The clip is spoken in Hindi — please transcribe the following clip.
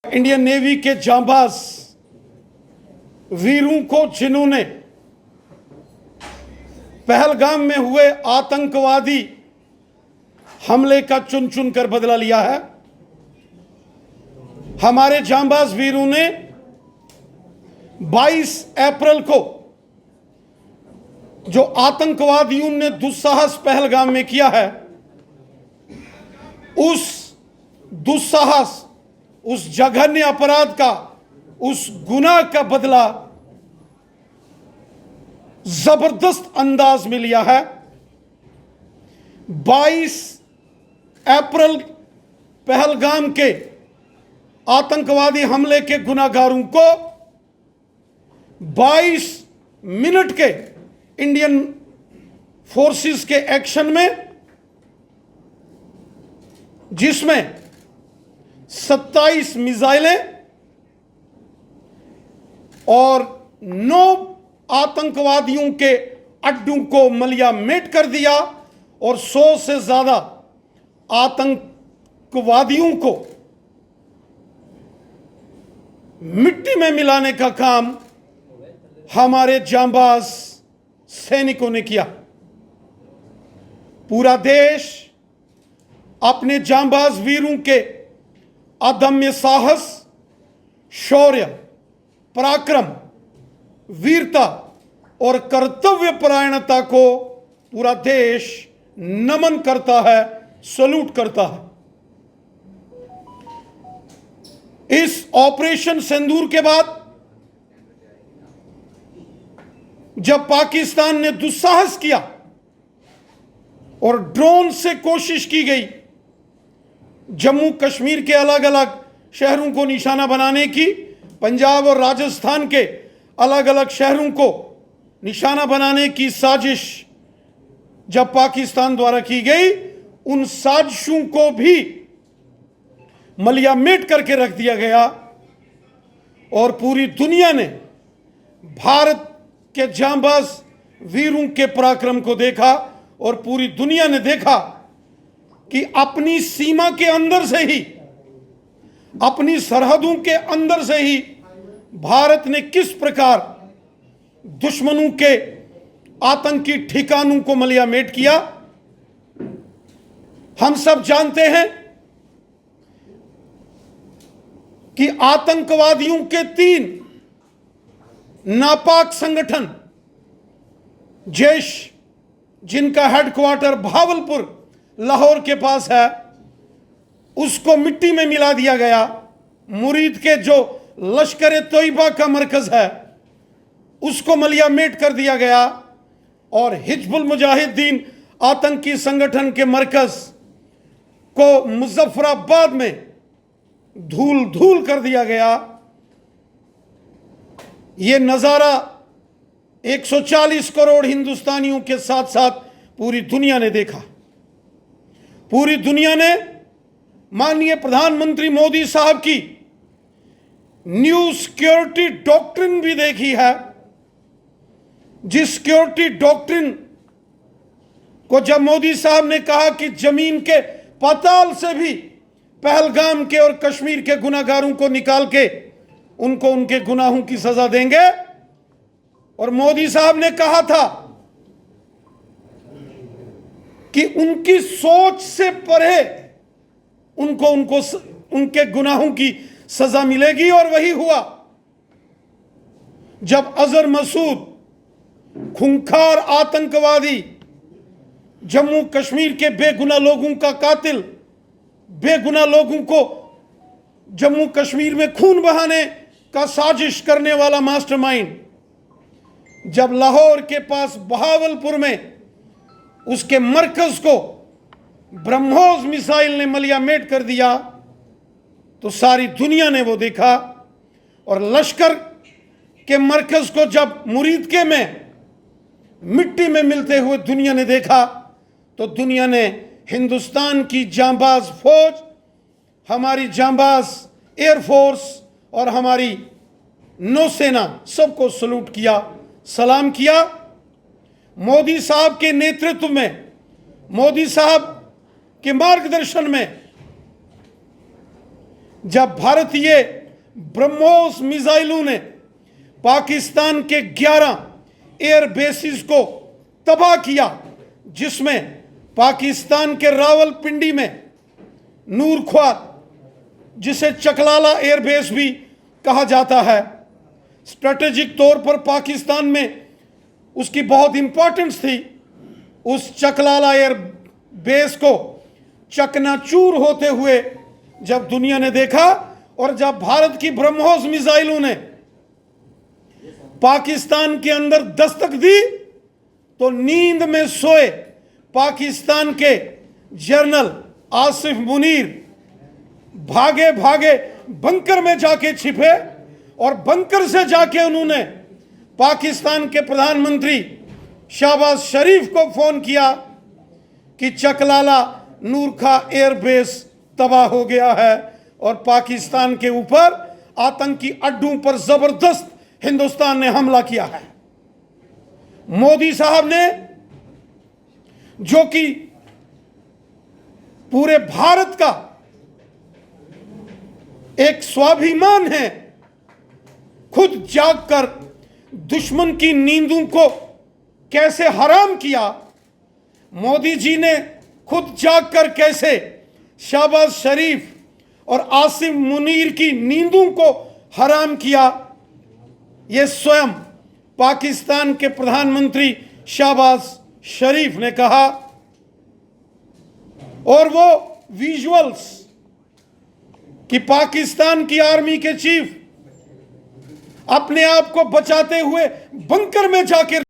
इंडियन नेवी के जांबाज वीरों को जिन्होंने पहलगाम में हुए आतंकवादी हमले का चुन चुन कर बदला लिया है। हमारे जांबाज वीरों ने 22 अप्रैल को जो आतंकवादियों ने दुस्साहस पहलगाम में किया है, उस दुस्साहस, उस जघन्य अपराध का, उस गुनाह का बदला जबरदस्त अंदाज में लिया है। 22 अप्रैल पहलगाम के आतंकवादी हमले के गुनाहगारों को 22 मिनट के इंडियन फोर्सेस के एक्शन में, जिसमें 27 मिसाइलें और 9 आतंकवादियों के अड्डों को मलिया मेट कर दिया और 100 से ज्यादा आतंकवादियों को मिट्टी में मिलाने का काम हमारे जांबाज सैनिकों ने किया। पूरा देश अपने जांबाज वीरों के अदम्य साहस, शौर्य, पराक्रम, वीरता और कर्तव्य परायणता को पूरा देश नमन करता है, सल्यूट करता है। इस ऑपरेशन सिंदूर के बाद जब पाकिस्तान ने दुस्साहस किया और ड्रोन से कोशिश की गई जम्मू कश्मीर के अलग अलग शहरों को निशाना बनाने की, पंजाब और राजस्थान के अलग अलग शहरों को निशाना बनाने की साजिश जब पाकिस्तान द्वारा की गई, उन साजिशों को भी मलियामेट करके रख दिया गया और पूरी दुनिया ने भारत के जांबाज वीरों के पराक्रम को देखा और पूरी दुनिया ने देखा कि अपनी सीमा के अंदर से ही, अपनी सरहदों के अंदर से ही भारत ने किस प्रकार दुश्मनों के आतंकी ठिकानों को मलियामेट किया। हम सब जानते हैं कि आतंकवादियों के 3 नापाक संगठन, जैश जिनका हेडक्वार्टर भावलपुर लाहौर के पास है, उसको मिट्टी में मिला दिया गया। मुरीद के जो लश्कर तोयबा का मरकज है, उसको मलियामेट कर दिया गया और हिजबुल मुजाहिदीन आतंकी संगठन के मरकज को मुजफ्फराबाद में धूल धूल कर दिया गया। यह नजारा 140 करोड़ हिंदुस्तानियों के साथ साथ पूरी दुनिया ने देखा। पूरी दुनिया ने माननीय प्रधानमंत्री मोदी साहब की न्यू सिक्योरिटी डॉक्ट्रिन भी देखी है, जिस सिक्योरिटी डॉक्ट्रिन को जब मोदी साहब ने कहा कि जमीन के पाताल से भी पहलगाम के और कश्मीर के गुनाहगारों को निकाल के उनको उनके गुनाहों की सजा देंगे, और मोदी साहब ने कहा था कि उनकी सोच से परे उनको उनके गुनाहों की सजा मिलेगी, और वही हुआ। जब अजहर मसूद खूंखार आतंकवादी, जम्मू कश्मीर के बेगुनाह लोगों का कातिल, बेगुनाह लोगों को जम्मू कश्मीर में खून बहाने का साजिश करने वाला मास्टरमाइंड, जब लाहौर के पास बहावलपुर में उसके मरकज को ब्रह्मोस मिसाइल ने मलियामेट कर दिया, तो सारी दुनिया ने वो देखा। और लश्कर के मरकज को जब मुरीद के में मिट्टी में मिलते हुए दुनिया ने देखा, तो दुनिया ने हिंदुस्तान की जांबाज फौज, हमारी जांबाज एयरफोर्स और हमारी नौसेना सबको सल्यूट किया, सलाम किया। मोदी साहब के नेतृत्व में, मोदी साहब के मार्गदर्शन में जब भारतीय ब्रह्मोस मिसाइलों ने पाकिस्तान के 11 एयर बेसिस को तबाह किया, जिसमें पाकिस्तान के रावलपिंडी में नूर ख्वात, जिसे चकलाला एयरबेस भी कहा जाता है, स्ट्रेटेजिक तौर पर पाकिस्तान में उसकी बहुत इंपॉर्टेंस थी। उस चकलाला एयर बेस को चकनाचूर होते हुए जब दुनिया ने देखा, और जब भारत की ब्रह्मोस मिसाइलों ने पाकिस्तान के अंदर दस्तक दी, तो नींद में सोए पाकिस्तान के जनरल आसिफ मुनीर भागे भागे बंकर में जाके छिपे, और बंकर से जाके उन्होंने पाकिस्तान के प्रधानमंत्री शहबाज शरीफ को फोन किया कि चकलाला नूर खा एयरबेस तबाह हो गया है और पाकिस्तान के ऊपर आतंकी अड्डों पर जबरदस्त हिंदुस्तान ने हमला किया है। मोदी साहब ने, जो कि पूरे भारत का एक स्वाभिमान है, खुद जागकर दुश्मन की नींदों को कैसे हराम किया। मोदी जी ने खुद जागकर कैसे शहबाज शरीफ और आसिफ मुनीर की नींदों को हराम किया, यह स्वयं पाकिस्तान के प्रधानमंत्री शहबाज शरीफ ने कहा। और वो विजुअल्स कि पाकिस्तान की आर्मी के चीफ अपने आप को बचाते हुए बंकर में जाकर